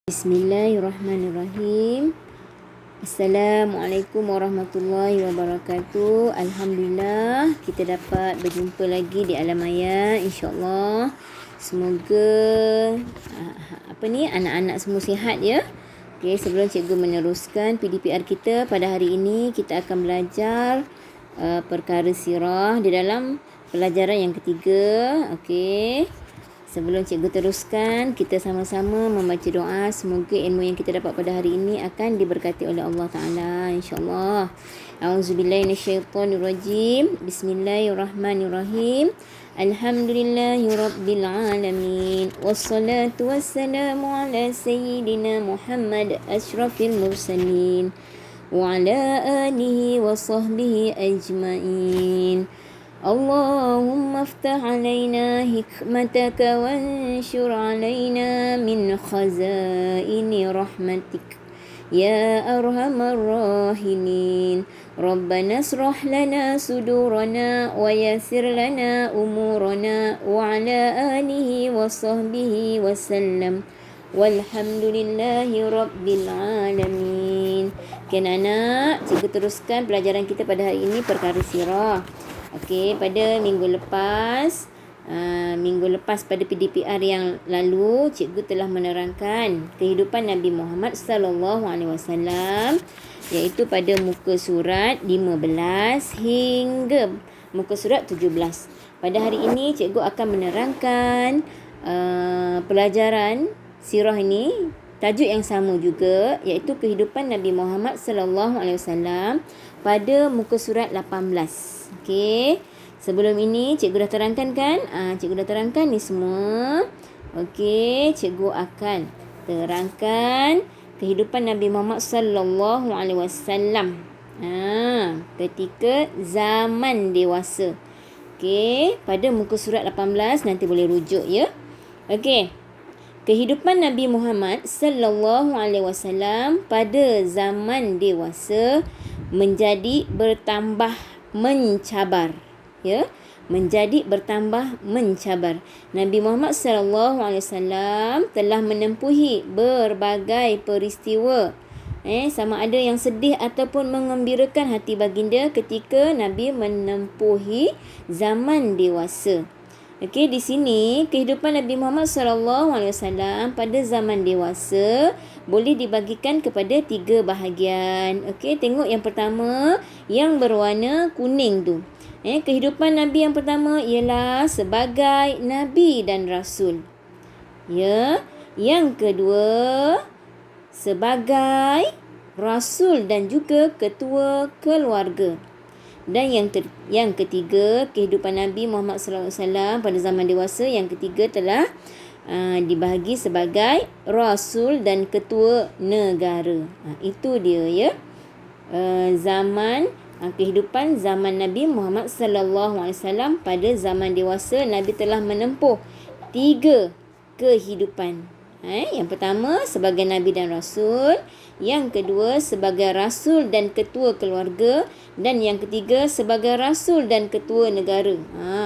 Bismillahirrahmanirrahim. Assalamualaikum warahmatullahi wabarakatuh. Alhamdulillah kita dapat berjumpa lagi di Alam Ayat, insya-Allah. Semoga anak-anak semua sihat ya. Okey, sebelum cikgu meneruskan PDPR kita pada hari ini, kita akan belajar perkara sirah di dalam pelajaran yang ketiga. Okey. Sebelum cikgu teruskan, kita sama-sama membaca doa. Semoga ilmu yang kita dapat pada hari ini akan diberkati oleh Allah Ta'ala, insyaAllah. A'udzubillahi minasyaitonirrajim. Bismillahirrahmanirrahim. Alhamdulillahi Rabbil Alamin. Wassalatu wassalamu ala Sayyidina Muhammad ashrafil mursalin. Wa ala alihi wa sahbihi ajma'in. اللهم افتح علينا حكمتك وانشر علينا من خزائن رحمتك يا أرحم الراحمين ربنا اشرح لنا صدورنا ويسر لنا أمورنا وعلى آله وصحبه وسلم والحمد لله رب العالمين. Kan anak, cikgu teruskan pelajaran kita pada hari ini perkara sirah. Okey, pada minggu lepas pada PDPR yang lalu, cikgu telah menerangkan kehidupan Nabi Muhammad sallallahu alaihi wasallam, iaitu pada muka surat 15 hingga muka surat 17. Pada hari ini cikgu akan menerangkan pelajaran sirah ini, tajuk yang sama juga, iaitu kehidupan Nabi Muhammad sallallahu alaihi wasallam pada muka surat 18. Okey. Sebelum ini cikgu dah terangkan kan? Cikgu dah terangkan ni semua. Okey, cikgu akan terangkan kehidupan Nabi Muhammad sallallahu alaihi wasallam ketika zaman dewasa. Okey, pada muka surat 18, nanti boleh rujuk ya. Okey. Kehidupan Nabi Muhammad sallallahu alaihi wasallam pada zaman dewasa menjadi bertambah mencabar, ya, menjadi bertambah mencabar. Nabi Muhammad sallallahu alaihi wasallam telah menempuhi berbagai peristiwa, sama ada yang sedih ataupun mengembirakan hati baginda ketika Nabi menempuhi zaman dewasa. Okey, di sini kehidupan Nabi Muhammad sallallahu alaihi wasallam pada zaman dewasa boleh dibagikan kepada 3 bahagian. Okey, tengok yang pertama yang berwarna kuning tu. Kehidupan Nabi yang pertama ialah sebagai Nabi dan Rasul. Ya, yang kedua sebagai Rasul dan juga ketua keluarga. Dan yang ketiga, kehidupan Nabi Muhammad sallallahu alaihi wasallam pada zaman dewasa yang ketiga telah dibahagi sebagai Rasul dan ketua negara. Itu dia ya. Kehidupan zaman Nabi Muhammad sallallahu alaihi wasallam pada zaman dewasa. Nabi telah menempuh 3 kehidupan. Yang pertama sebagai Nabi dan Rasul, yang kedua sebagai Rasul dan ketua keluarga, dan yang ketiga sebagai Rasul dan ketua negara.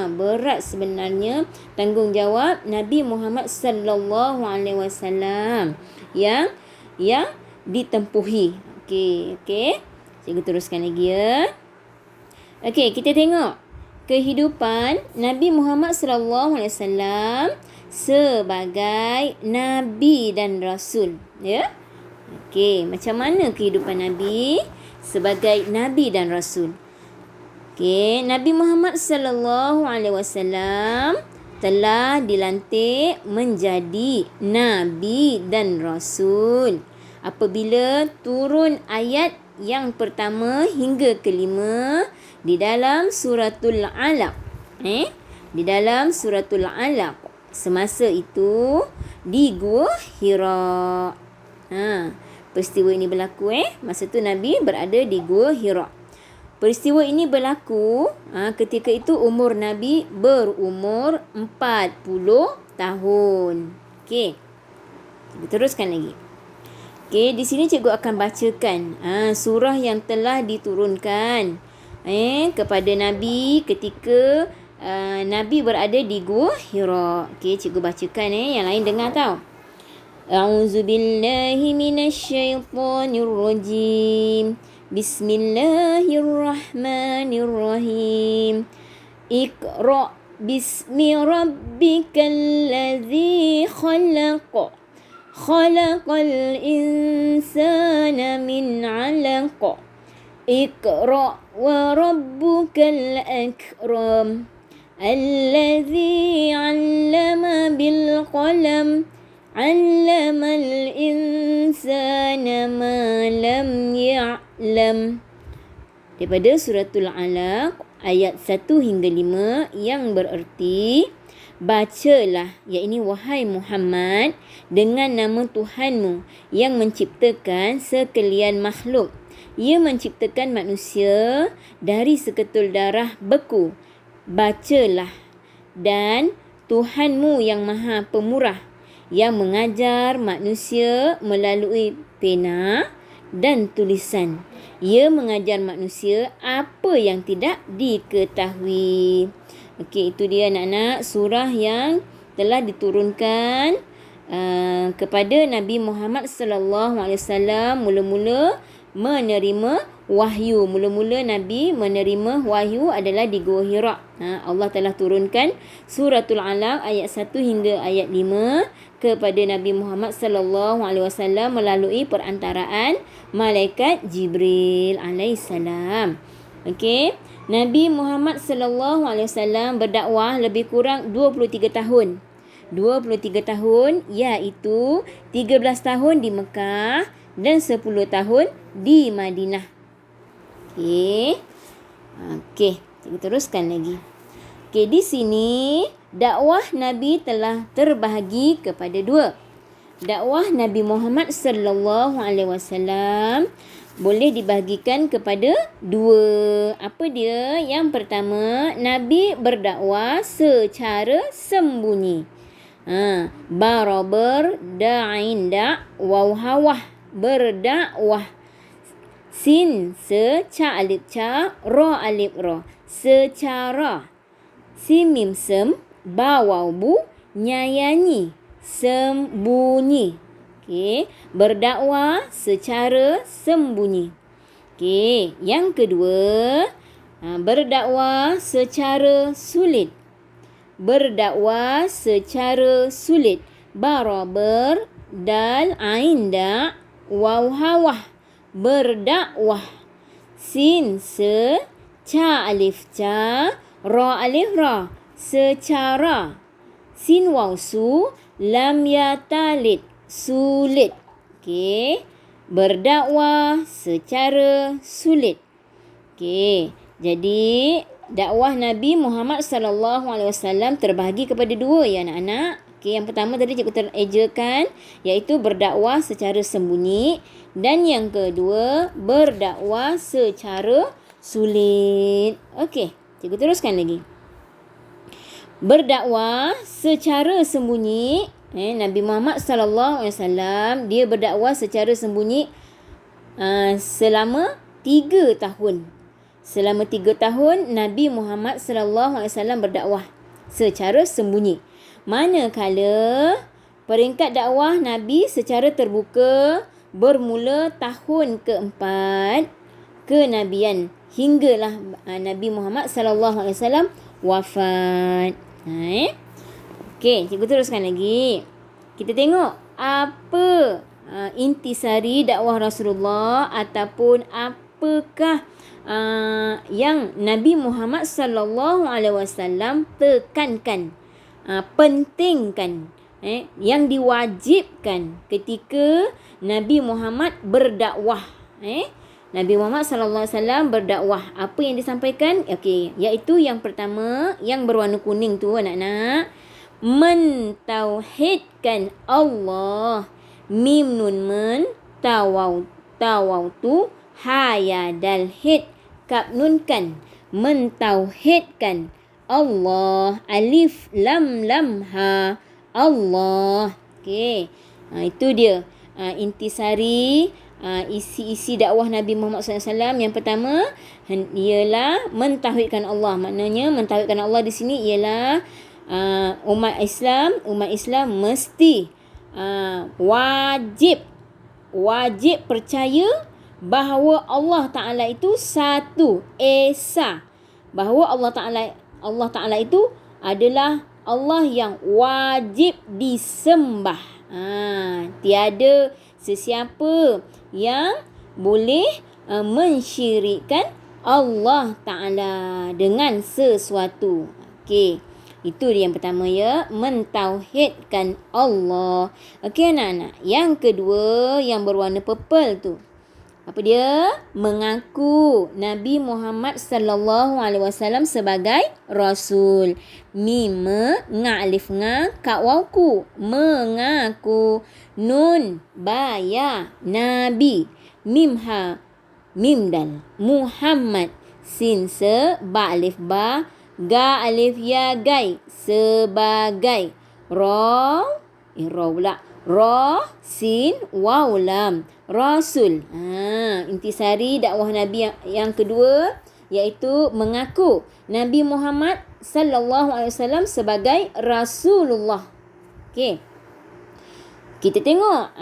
Berat sebenarnya tanggungjawab Nabi Muhammad sallallahu alaihi wasallam yang ditempuhi. Okey. Cikgu teruskan lagi ya. Okey, kita tengok kehidupan Nabi Muhammad sallallahu alaihi wasallam sebagai Nabi dan Rasul, ya. Okey, macam mana kehidupan Nabi sebagai Nabi dan Rasul? Okey, Nabi Muhammad sallallahu alaihi wasallam telah dilantik menjadi Nabi dan Rasul apabila turun ayat yang pertama hingga kelima di dalam suratul Alaq. Di dalam suratul Alaq. Semasa itu di Gua Hira. Peristiwa ini berlaku masa tu Nabi berada di Gua Hira. Peristiwa ini berlaku ketika itu umur Nabi berumur 40 tahun. Okey. Kita teruskan lagi. Okey, di sini cikgu akan bacakan surah yang telah diturunkan kepada Nabi ketika Nabi berada di Gua Hira. Okey, cikgu bacakan yang lain dengar tau. A'udzu billahi minasyaitonir rajim. Bismillahirrahmanirrahim. Iqra bismi rabbikal ladzi khalaq. Khalaqal insana min 'alaq. Iqra wa rabbukal akram. Alladzi 'allama bil qalam. 'Allamal insana ma lam ya'lam. Daripada suratul Alaq ayat 1 hingga 5 yang bererti, bacalah, yakni wahai Muhammad, dengan nama Tuhanmu yang menciptakan sekalian makhluk. Ia menciptakan manusia dari seketul darah beku. Bacalah. Dan Tuhanmu yang Maha Pemurah, yang mengajar manusia melalui pena dan tulisan. Ia mengajar manusia apa yang tidak diketahui. Okey, itu dia anak-anak surah yang telah diturunkan kepada Nabi Muhammad sallallahu alaihi wasallam mula-mula menerima wahyu. Mula-mula Nabi menerima wahyu adalah di Gua Hira. Allah telah turunkan suratul Alaq ayat 1 hingga ayat 5 kepada Nabi Muhammad sallallahu alaihi wasallam melalui perantaraan malaikat Jibril alaihissalam. Okey, Nabi Muhammad sallallahu alaihi wasallam berdakwah lebih kurang 23 tahun. 23 tahun iaitu 13 tahun di Mekah dan 10 tahun di Madinah. Okey, kita teruskan lagi. Okey, di sini dakwah Nabi telah terbahagi kepada dua. Dakwah Nabi Muhammad sallallahu alaihi wasallam boleh dibahagikan kepada dua. Apa dia? Yang pertama, Nabi berdakwah secara sembunyi. Barabar da'in da' waw hawah, berdakwah. Sin se ca alif ca, ra alif ra, secara. Sin mim sem, ba waw bu, nyanyi, sembunyi. Okey, berdakwah secara sembunyi. Okey, yang kedua, berdakwah secara sulit. Berdakwah secara sulit. Barabar dal ain da waw hawah, berdakwah. Sin se ca alif ca, ra alif ra, secara. Sin waw su, lam ya talid, sulit. Okey, berdakwah secara sulit. Okey, jadi dakwah Nabi Muhammad sallallahu alaihi wasallam terbahagi kepada dua ya anak-anak. Okey, yang pertama tadi cikgu terejakan iaitu berdakwah secara sembunyi, dan yang kedua berdakwah secara sulit. Okey, cikgu teruskan lagi. Berdakwah secara sembunyi, Nabi Muhammad sallallahu alaihi wasallam dia berdakwah secara sembunyi selama 3 tahun. Selama 3 tahun Nabi Muhammad sallallahu alaihi wasallam berdakwah secara sembunyi. Manakala peringkat dakwah Nabi secara terbuka bermula tahun keempat kenabian hinggalah Nabi Muhammad sallallahu alaihi wasallam wafat. Okey, cikgu teruskan lagi. Kita tengok apa intisari dakwah Rasulullah ataupun apakah yang Nabi Muhammad sallallahu alaihi wasallam tekankan, pentingkan, yang diwajibkan ketika Nabi Muhammad berdakwah. Nabi Muhammad sallallahu alaihi wasallam berdakwah. Apa yang disampaikan? Okey, iaitu yang pertama yang berwarna kuning tu anak-anak, mentauhidkan Allah. Mim nun men, tawau ha ya dal hid, kaf nun kan, mentauhidkan Allah. Alif lam ha, Allah. Okey, itu dia intisari isi-isi dakwah Nabi Muhammad SAW. Yang pertama ialah mentauhidkan Allah. Maknanya mentauhidkan Allah di sini ialah umat Islam mesti Wajib percaya bahawa Allah Ta'ala itu satu, esa. Bahawa Allah Ta'ala itu adalah Allah yang wajib disembah. Tiada sesiapa yang boleh mensyirikkan Allah Ta'ala dengan sesuatu. Okey. Itu yang pertama ya, mentauhidkan Allah. Okey anak-anak. Yang kedua yang berwarna purple tu. Apa dia? Mengaku Nabi Muhammad sallallahu alaihi wasallam sebagai rasul. Mim nga alif nga ka waw ku. Mengaku. Nun ba ya nabi. Mim ha mim dal Muhammad. Sin se ba alif ba ga alif ya gai sebagai. Ra pula. Ra sin waw lam rasul. Intisari dakwah Nabi yang kedua iaitu mengaku Nabi Muhammad sallallahu alaihi wasallam sebagai Rasulullah. Okey. Kita tengok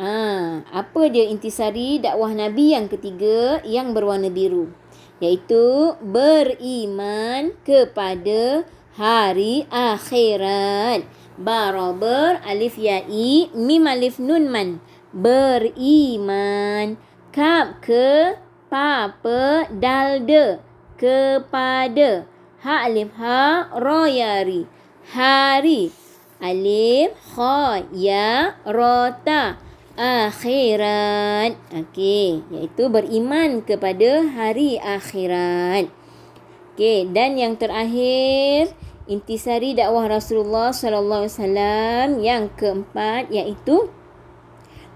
apa dia intisari dakwah Nabi yang ketiga yang berwarna biru, iaitu beriman kepada hari akhirat. Barabar alif ya'i mim alif nun man. Beriman. Kap ke papa dalde kepada. Ha alif ha ra yari hari. Alif kha ya rota akhirat. Okey, iaitu beriman kepada hari akhirat. Okey, dan yang terakhir intisari dakwah Rasulullah sallallahu alaihi wasallam yang keempat iaitu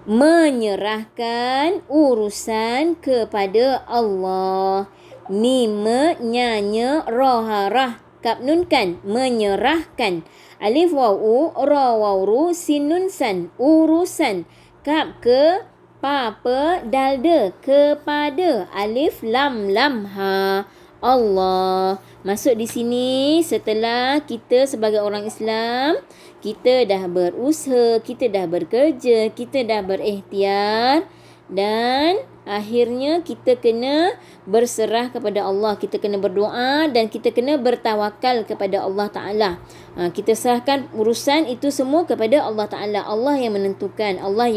menyerahkan urusan kepada Allah. Mim nyanya roharah kap nun kan menyerahkan. Alif waw ra waw ru sin nun san urusan. Kap ke papa dalde kepada. Alif lam lam ha Allah. Masuk di sini setelah kita sebagai orang Islam, kita dah berusaha, kita dah bekerja, kita dah berikhtiar dan akhirnya kita kena berserah kepada Allah. Kita kena berdoa dan kita kena bertawakal kepada Allah Ta'ala. Kita serahkan urusan itu semua kepada Allah Ta'ala. Allah yang menentukan, Allah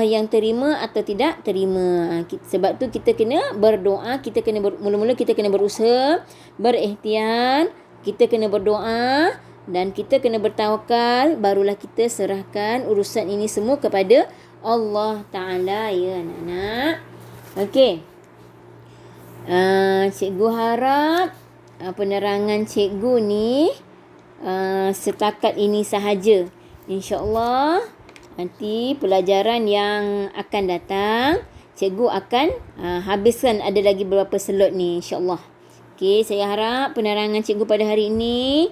yang terima atau tidak terima. Sebab tu kita kena berdoa, kita kena mula-mula kita kena berusaha, berikhtiar, kita kena berdoa dan kita kena bertawakal, barulah kita serahkan urusan ini semua kepada Allah Ta'ala ya anak-anak. Okey. Cikgu harap penerangan cikgu ni setakat ini sahaja. InsyaAllah nanti pelajaran yang akan datang, cikgu akan habiskan ada lagi beberapa slot ni insyaAllah. Okey, saya harap penerangan cikgu pada hari ini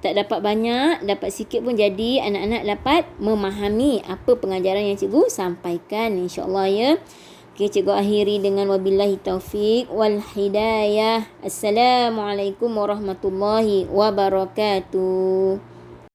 tak dapat banyak, dapat sikit pun jadi anak-anak dapat memahami apa pengajaran yang cikgu sampaikan insyaAllah ya. Okey, cikgu akhiri dengan wabillahi taufik wal hidayah. Assalamualaikum warahmatullahi wabarakatuh.